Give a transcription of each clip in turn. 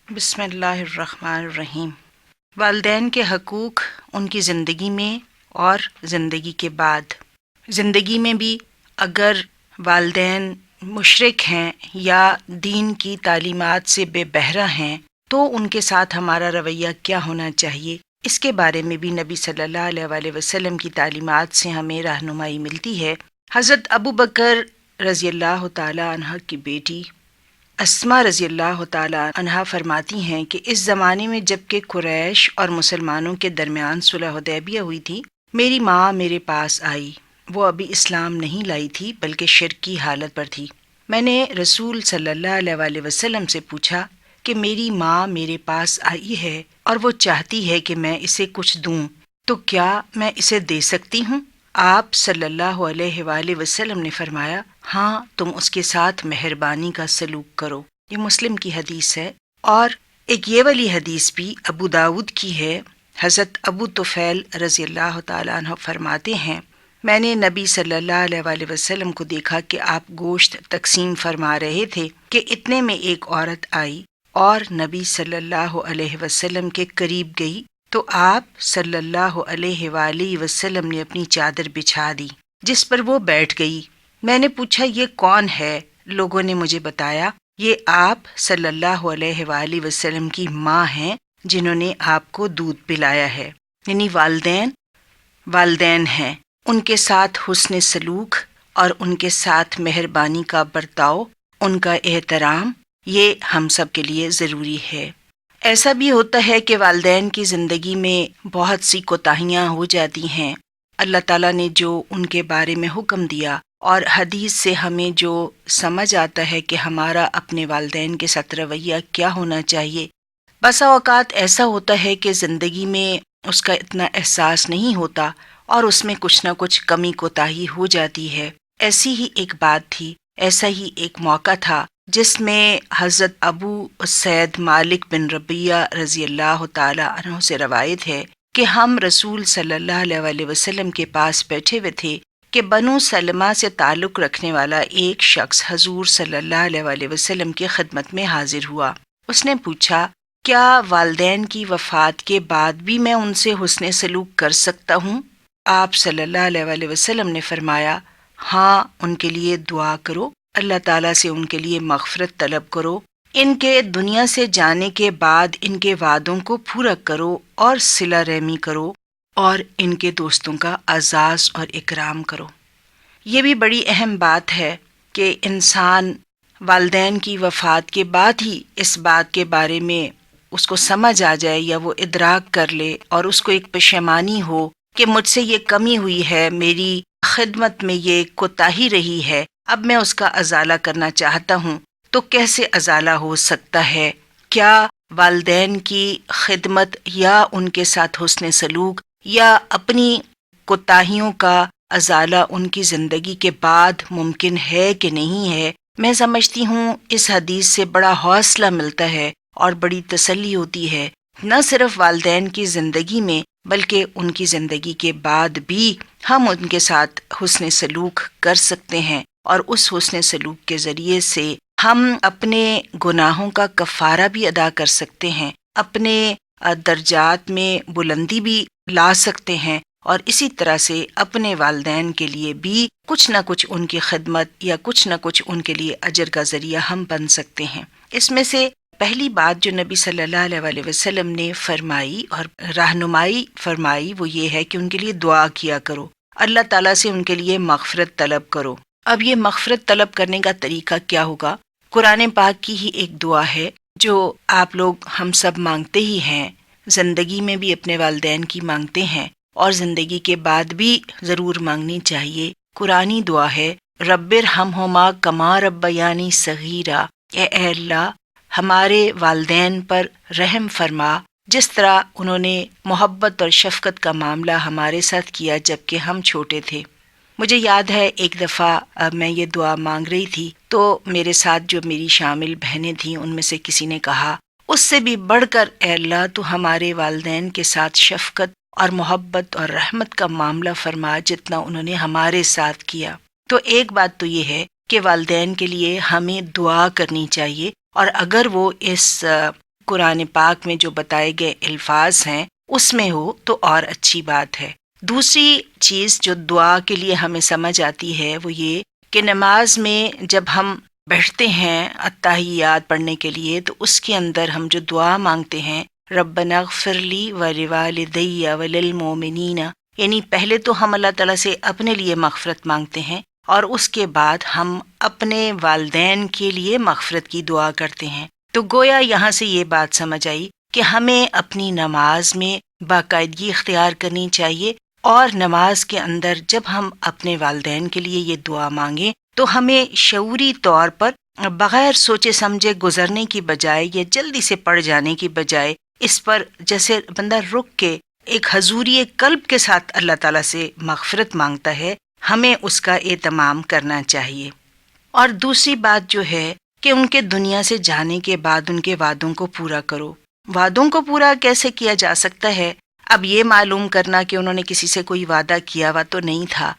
بسم اللہ الرحمن الرحیم۔ والدین کے حقوق ان کی زندگی میں اور زندگی کے بعد۔ زندگی میں بھی اگر والدین مشرک ہیں یا دین کی تعلیمات سے بے بہرہ ہیں تو ان کے ساتھ ہمارا رویہ کیا ہونا چاہیے، اس کے بارے میں بھی نبی صلی اللہ علیہ وآلہ وسلم کی تعلیمات سے ہمیں رہنمائی ملتی ہے۔ حضرت ابو بکر رضی اللہ تعالی عنہ کی بیٹی اسما رضی اللہ تعالی عنہا فرماتی ہیں کہ اس زمانے میں جب کہ قریش اور مسلمانوں کے درمیان صلح حدیبیہ ہوئی تھی، میری ماں میرے پاس آئی۔ وہ ابھی اسلام نہیں لائی تھی بلکہ شرک کی حالت پر تھی۔ میں نے رسول صلی اللہ علیہ وآلہ وسلم سے پوچھا کہ میری ماں میرے پاس آئی ہے اور وہ چاہتی ہے کہ میں اسے کچھ دوں، تو کیا میں اسے دے سکتی ہوں؟ آپ صلی اللہ علیہ وآلہ وسلم نے فرمایا، ہاں، تم اس کے ساتھ مہربانی کا سلوک کرو۔ یہ مسلم کی حدیث ہے۔ اور ایک یہ والی حدیث بھی ابو داود کی ہے۔ حضرت ابو طفیل رضی اللہ تعالیٰ عنہ فرماتے ہیں، میں نے نبی صلی اللہ علیہ وآلہ وسلم کو دیکھا کہ آپ گوشت تقسیم فرما رہے تھے کہ اتنے میں ایک عورت آئی اور نبی صلی اللہ علیہ وسلم کے قریب گئی تو آپ صلی اللہ علیہ وآلہ وسلم نے اپنی چادر بچھا دی جس پر وہ بیٹھ گئی۔ میں نے پوچھا یہ کون ہے؟ لوگوں نے مجھے بتایا یہ آپ صلی اللہ علیہ وآلہ وسلم کی ماں ہیں جنہوں نے آپ کو دودھ پلایا ہے۔ یعنی والدین ہیں، ان کے ساتھ حسن سلوک اور ان کے ساتھ مہربانی کا برتاؤ، ان کا احترام، یہ ہم سب کے لیے ضروری ہے۔ ایسا بھی ہوتا ہے کہ والدین کی زندگی میں بہت سی کوتاہیاں ہو جاتی ہیں۔ اللہ تعالیٰ نے جو ان کے بارے میں حکم دیا اور حدیث سے ہمیں جو سمجھ آتا ہے کہ ہمارا اپنے والدین کے ساتھ رویہ کیا ہونا چاہیے، بسا اوقات ایسا ہوتا ہے کہ زندگی میں اس کا اتنا احساس نہیں ہوتا اور اس میں کچھ نہ کچھ کمی کوتاہی ہو جاتی ہے۔ ایسی ہی ایک بات تھی، ایسا ہی ایک موقع تھا جس میں حضرت ابو سعید مالک بن ربیہ رضی اللہ تعالی عنہ سے روایت ہے کہ ہم رسول صلی اللہ علیہ وآلہ وسلم کے پاس بیٹھے ہوئے تھے کہ بنو سلمہ سے تعلق رکھنے والا ایک شخص حضور صلی اللہ علیہ وآلہ وسلم کی خدمت میں حاضر ہوا۔ اس نے پوچھا، کیا والدین کی وفات کے بعد بھی میں ان سے حسن سلوک کر سکتا ہوں؟ آپ صلی اللہ علیہ وآلہ وسلم نے فرمایا، ہاں، ان کے لیے دعا کرو، اللہ تعالیٰ سے ان کے لیے مغفرت طلب کرو، ان کے دنیا سے جانے کے بعد ان کے وعدوں کو پورا کرو اور صلہ رحمی کرو اور ان کے دوستوں کا اعزاز اور اکرام کرو۔ یہ بھی بڑی اہم بات ہے کہ انسان والدین کی وفات کے بعد ہی اس بات کے بارے میں اس کو سمجھ آ جائے یا وہ ادراک کر لے اور اس کو ایک پشیمانی ہو کہ مجھ سے یہ کمی ہوئی ہے، میری خدمت میں یہ کوتاہی رہی ہے، اب میں اس کا ازالہ کرنا چاہتا ہوں۔ تو کیسے ازالہ ہو سکتا ہے؟ کیا والدین کی خدمت یا ان کے ساتھ حسن سلوک یا اپنی کوتاہیوں کا ازالہ ان کی زندگی کے بعد ممکن ہے کہ نہیں ہے؟ میں سمجھتی ہوں اس حدیث سے بڑا حوصلہ ملتا ہے اور بڑی تسلی ہوتی ہے، نہ صرف والدین کی زندگی میں بلکہ ان کی زندگی کے بعد بھی ہم ان کے ساتھ حسن سلوک کر سکتے ہیں اور اس حسن سلوک کے ذریعے سے ہم اپنے گناہوں کا کفارہ بھی ادا کر سکتے ہیں، اپنے درجات میں بلندی بھی لا سکتے ہیں اور اسی طرح سے اپنے والدین کے لیے بھی کچھ نہ کچھ ان کی خدمت یا کچھ نہ کچھ ان کے لیے اجر کا ذریعہ ہم بن سکتے ہیں۔ اس میں سے پہلی بات جو نبی صلی اللہ علیہ وآلہ وسلم نے فرمائی اور رہنمائی فرمائی وہ یہ ہے کہ ان کے لیے دعا کیا کرو، اللہ تعالیٰ سے ان کے لیے مغفرت طلب کرو۔ اب یہ مغفرت طلب کرنے کا طریقہ کیا ہوگا؟ قرآن پاک کی ہی ایک دعا ہے جو آپ لوگ ہم سب مانگتے ہی ہیں، زندگی میں بھی اپنے والدین کی مانگتے ہیں اور زندگی کے بعد بھی ضرور مانگنی چاہیے۔ قرآنی دعا ہے، رب ارحمہما کما ربیانی صغیرا، اے اللہ ہمارے والدین پر رحم فرما جس طرح انہوں نے محبت اور شفقت کا معاملہ ہمارے ساتھ کیا جب کہ ہم چھوٹے تھے۔ مجھے یاد ہے ایک دفعہ میں یہ دعا مانگ رہی تھی تو میرے ساتھ جو میری شامل بہنیں تھیں ان میں سے کسی نے کہا، اس سے بھی بڑھ کر اے اللہ تو ہمارے والدین کے ساتھ شفقت اور محبت اور رحمت کا معاملہ فرما جتنا انہوں نے ہمارے ساتھ کیا۔ تو ایک بات تو یہ ہے کہ والدین کے لیے ہمیں دعا کرنی چاہیے، اور اگر وہ اس قرآن پاک میں جو بتائے گئے الفاظ ہیں اس میں ہو تو اور اچھی بات ہے۔ دوسری چیز جو دعا کے لیے ہمیں سمجھ آتی ہے وہ یہ کہ نماز میں جب ہم بیٹھتے ہیں التحیات پڑھنے کے لیے تو اس کے اندر ہم جو دعا مانگتے ہیں ربنا اغفر لی ولوالدی وللمؤمنین، یعنی پہلے تو ہم اللہ تعالیٰ سے اپنے لیے مغفرت مانگتے ہیں اور اس کے بعد ہم اپنے والدین کے لیے مغفرت کی دعا کرتے ہیں۔ تو گویا یہاں سے یہ بات سمجھ آئی کہ ہمیں اپنی نماز میں باقاعدگی اختیار کرنی چاہیے، اور نماز کے اندر جب ہم اپنے والدین کے لیے یہ دعا مانگیں تو ہمیں شعوری طور پر بغیر سوچے سمجھے گزرنے کی بجائے یا جلدی سے پڑھ جانے کی بجائے اس پر جیسے بندہ رک کے ایک حضوری قلب کے ساتھ اللہ تعالیٰ سے مغفرت مانگتا ہے، ہمیں اس کا اہتمام کرنا چاہیے۔ اور دوسری بات جو ہے کہ ان کے دنیا سے جانے کے بعد ان کے وعدوں کو پورا کرو۔ وعدوں کو پورا کیسے کیا جا سکتا ہے؟ اب یہ معلوم کرنا کہ انہوں نے کسی سے کوئی وعدہ کیا ہوا تو نہیں تھا،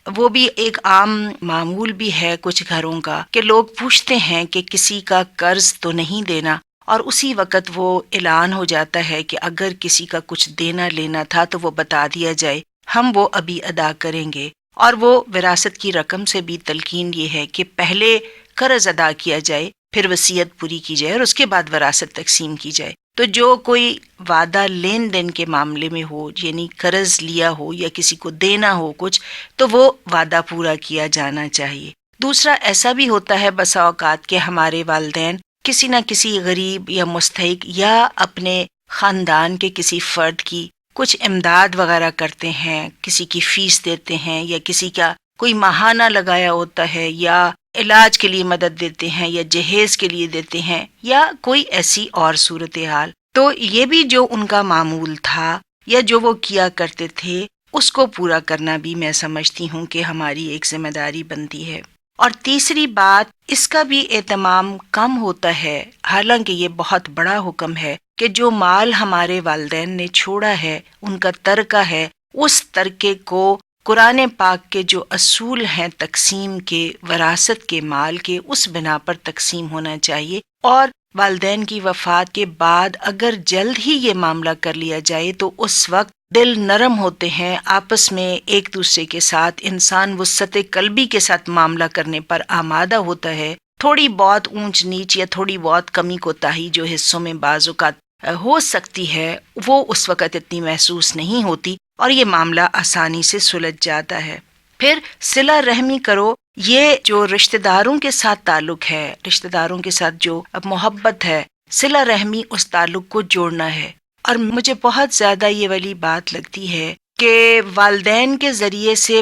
وہ بھی ایک عام معمول بھی ہے کچھ گھروں کا کہ لوگ پوچھتے ہیں کہ کسی کا قرض تو نہیں دینا، اور اسی وقت وہ اعلان ہو جاتا ہے کہ اگر کسی کا کچھ دینا لینا تھا تو وہ بتا دیا جائے، ہم وہ ابھی ادا کریں گے۔ اور وہ وراثت کی رقم سے بھی تلقین یہ ہے کہ پہلے قرض ادا کیا جائے، پھر وصیت پوری کی جائے اور اس کے بعد وراثت تقسیم کی جائے۔ تو جو کوئی وعدہ لین دین کے معاملے میں ہو، یعنی قرض لیا ہو یا کسی کو دینا ہو کچھ، تو وہ وعدہ پورا کیا جانا چاہیے۔ دوسرا ایسا بھی ہوتا ہے بسا اوقات کہ ہمارے والدین کسی نہ کسی غریب یا مستحق یا اپنے خاندان کے کسی فرد کی کچھ امداد وغیرہ کرتے ہیں، کسی کی فیس دیتے ہیں یا کسی کا کوئی ماہانہ لگایا ہوتا ہے یا علاج کے لیے مدد دیتے ہیں یا جہیز کے لیے دیتے ہیں یا کوئی ایسی اور صورتحال۔ تو یہ بھی جو ان کا معمول تھا یا جو وہ کیا کرتے تھے اس کو پورا کرنا بھی میں سمجھتی ہوں کہ ہماری ایک ذمہ داری بنتی ہے۔ اور تیسری بات، اس کا بھی اہتمام کم ہوتا ہے، حالانکہ یہ بہت بڑا حکم ہے کہ جو مال ہمارے والدین نے چھوڑا ہے، ان کا ترکہ ہے، اس ترکے کو قرآن پاک کے جو اصول ہیں تقسیم کے، وراثت کے، مال کے، اس بنا پر تقسیم ہونا چاہیے۔ اور والدین کی وفات کے بعد اگر جلد ہی یہ معاملہ کر لیا جائے تو اس وقت دل نرم ہوتے ہیں، آپس میں ایک دوسرے کے ساتھ انسان وسعت قلبی کے ساتھ معاملہ کرنے پر آمادہ ہوتا ہے۔ تھوڑی بہت اونچ نیچ یا تھوڑی بہت کمی کوتاہی جو حصوں میں بعض اوقات ہو سکتی ہے وہ اس وقت اتنی محسوس نہیں ہوتی اور یہ معاملہ آسانی سے سلجھ جاتا ہے۔ پھر صلہ رحمی کرو، یہ جو رشتہ داروں کے ساتھ تعلق ہے، رشتہ داروں کے ساتھ جو اب محبت ہے، صلہ رحمی اس تعلق کو جوڑنا ہے۔ اور مجھے بہت زیادہ یہ والی بات لگتی ہے کہ والدین کے ذریعے سے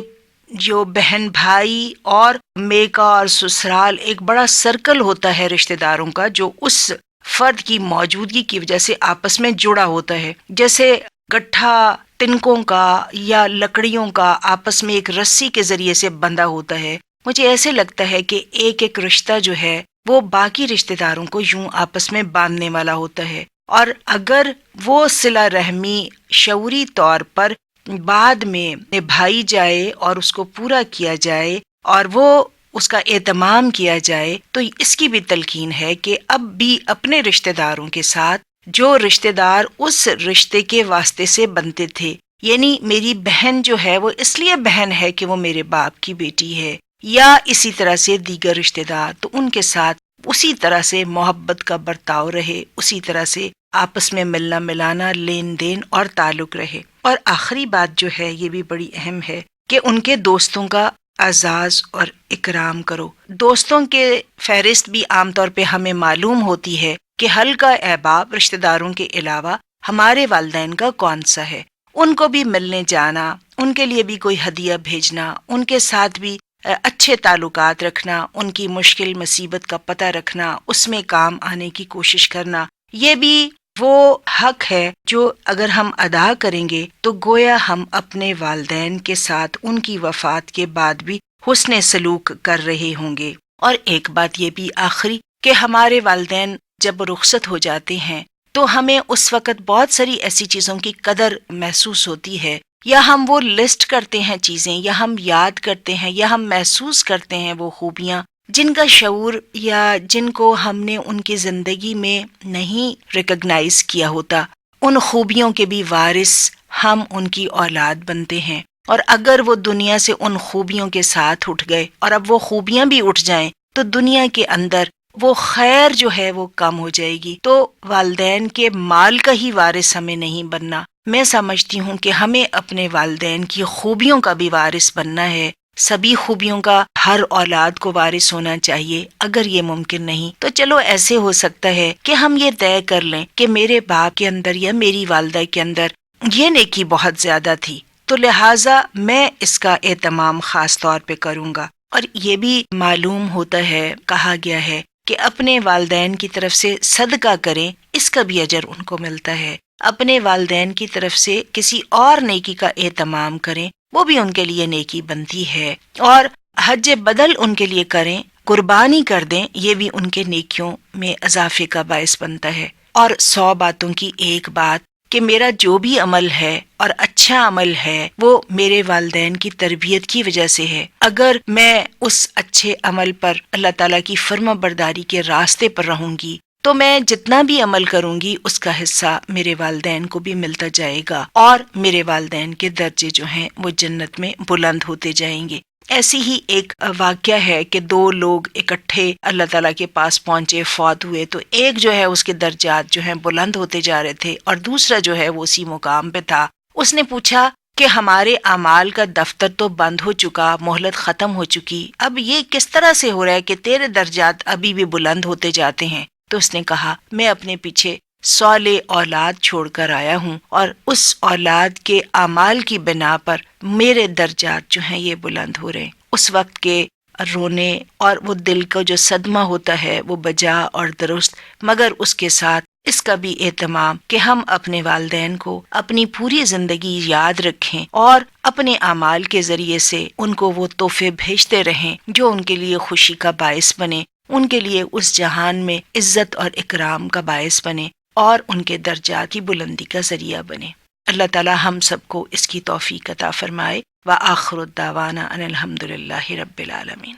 جو بہن بھائی اور میکا اور سسرال ایک بڑا سرکل ہوتا ہے رشتہ داروں کا، جو اس فرد کی موجودگی کی وجہ سے آپس میں جڑا ہوتا ہے، جیسے گٹھا تنکوں کا یا لکڑیوں کا آپس میں ایک رسی کے ذریعے سے بندھا ہوتا ہے۔ مجھے ایسے لگتا ہے کہ ایک ایک رشتہ جو ہے وہ باقی رشتہ داروں کو یوں آپس میں باندھنے والا ہوتا ہے، اور اگر وہ صلہ رحمی شعوری طور پر بعد میں نبھائی جائے اور اس کو پورا کیا جائے اور وہ اس کا اہتمام کیا جائے تو اس کی بھی تلقین ہے کہ اب بھی اپنے رشتہ داروں کے ساتھ جو رشتہ دار اس رشتے کے واسطے سے بنتے تھے، یعنی میری بہن جو ہے وہ اس لیے بہن ہے کہ وہ میرے باپ کی بیٹی ہے، یا اسی طرح سے دیگر رشتہ دار، تو ان کے ساتھ اسی طرح سے محبت کا برتاؤ رہے، اسی طرح سے آپس میں ملنا ملانا، لین دین اور تعلق رہے۔ اور آخری بات جو ہے یہ بھی بڑی اہم ہے کہ ان کے دوستوں کا اعزاز اور اکرام کرو۔ دوستوں کے فہرست بھی عام طور پہ ہمیں معلوم ہوتی ہے کہ حلقہ احباب رشتہ داروں کے علاوہ ہمارے والدین کا کون سا ہے۔ ان کو بھی ملنے جانا، ان کے لیے بھی کوئی ہدیہ بھیجنا، ان کے ساتھ بھی اچھے تعلقات رکھنا، ان کی مشکل مصیبت کا پتہ رکھنا، اس میں کام آنے کی کوشش کرنا، یہ بھی وہ حق ہے جو اگر ہم ادا کریں گے تو گویا ہم اپنے والدین کے ساتھ ان کی وفات کے بعد بھی حسن سلوک کر رہے ہوں گے۔ اور ایک بات یہ بھی آخری کہ ہمارے والدین جب رخصت ہو جاتے ہیں تو ہمیں اس وقت بہت ساری ایسی چیزوں کی قدر محسوس ہوتی ہے، یا ہم وہ لسٹ کرتے ہیں چیزیں، یا ہم یاد کرتے ہیں، یا ہم محسوس کرتے ہیں وہ خوبیاں جن کا شعور یا جن کو ہم نے ان کی زندگی میں نہیں ریکگنائز کیا ہوتا، ان خوبیوں کے بھی وارث ہم ان کی اولاد بنتے ہیں، اور اگر وہ دنیا سے ان خوبیوں کے ساتھ اٹھ گئے اور اب وہ خوبیاں بھی اٹھ جائیں تو دنیا کے اندر وہ خیر جو ہے وہ کم ہو جائے گی۔ تو والدین کے مال کا ہی وارث ہمیں نہیں بننا، میں سمجھتی ہوں کہ ہمیں اپنے والدین کی خوبیوں کا بھی وارث بننا ہے۔ سبھی خوبیوں کا ہر اولاد کو وارث ہونا چاہیے۔ اگر یہ ممکن نہیں تو چلو ایسے ہو سکتا ہے کہ ہم یہ طے کر لیں کہ میرے باپ کے اندر یا میری والدہ کے اندر یہ نیکی بہت زیادہ تھی، تو لہٰذا میں اس کا اہتمام خاص طور پہ کروں گا۔ اور یہ بھی معلوم ہوتا ہے، کہا گیا ہے کہ اپنے والدین کی طرف سے صدقہ کریں، اس کا بھی اجر ان کو ملتا ہے۔ اپنے والدین کی طرف سے کسی اور نیکی کا اہتمام کریں، وہ بھی ان کے لیے نیکی بنتی ہے، اور حج بدل ان کے لیے کریں، قربانی کر دیں، یہ بھی ان کے نیکیوں میں اضافے کا باعث بنتا ہے۔ اور 100 باتوں کی ایک بات کہ میرا جو بھی عمل ہے اور اچھا عمل ہے وہ میرے والدین کی تربیت کی وجہ سے ہے۔ اگر میں اس اچھے عمل پر اللہ تعالیٰ کی فرما برداری کے راستے پر رہوں گی تو میں جتنا بھی عمل کروں گی اس کا حصہ میرے والدین کو بھی ملتا جائے گا، اور میرے والدین کے درجے جو ہیں وہ جنت میں بلند ہوتے جائیں گے۔ ایسی ہی ایک واقعہ ہے کہ 2 لوگ اکٹھے اللہ تعالیٰ کے پاس پہنچے، فوت ہوئے، تو ایک جو ہے اس کے درجات جو ہیں بلند ہوتے جا رہے تھے اور دوسرا جو ہے وہ اسی مقام پہ تھا۔ اس نے پوچھا کہ ہمارے اعمال کا دفتر تو بند ہو چکا، مہلت ختم ہو چکی، اب یہ کس طرح سے ہو رہا ہے کہ تیرے درجات ابھی بھی بلند ہوتے جاتے ہیں؟ تو اس نے کہا، میں اپنے پیچھے صالح اولاد چھوڑ کر آیا ہوں، اور اس اولاد کے اعمال کی بنا پر میرے درجات جو ہیں یہ بلند ہو رہے ہیں۔ اس وقت کے رونے اور وہ دل کا جو صدمہ ہوتا ہے وہ بجا اور درست، مگر اس کے ساتھ اس کا بھی اہتمام کہ ہم اپنے والدین کو اپنی پوری زندگی یاد رکھیں اور اپنے اعمال کے ذریعے سے ان کو وہ تحفے بھیجتے رہیں جو ان کے لیے خوشی کا باعث بنے، ان کے لیے اس جہان میں عزت اور اکرام کا باعث بنے اور ان کے درجات کی بلندی کا ذریعہ بنے۔ اللہ تعالی ہم سب کو اس کی توفیق عطا فرمائے۔ وآخر الدعوانا ان الحمد للہ رب العالمین۔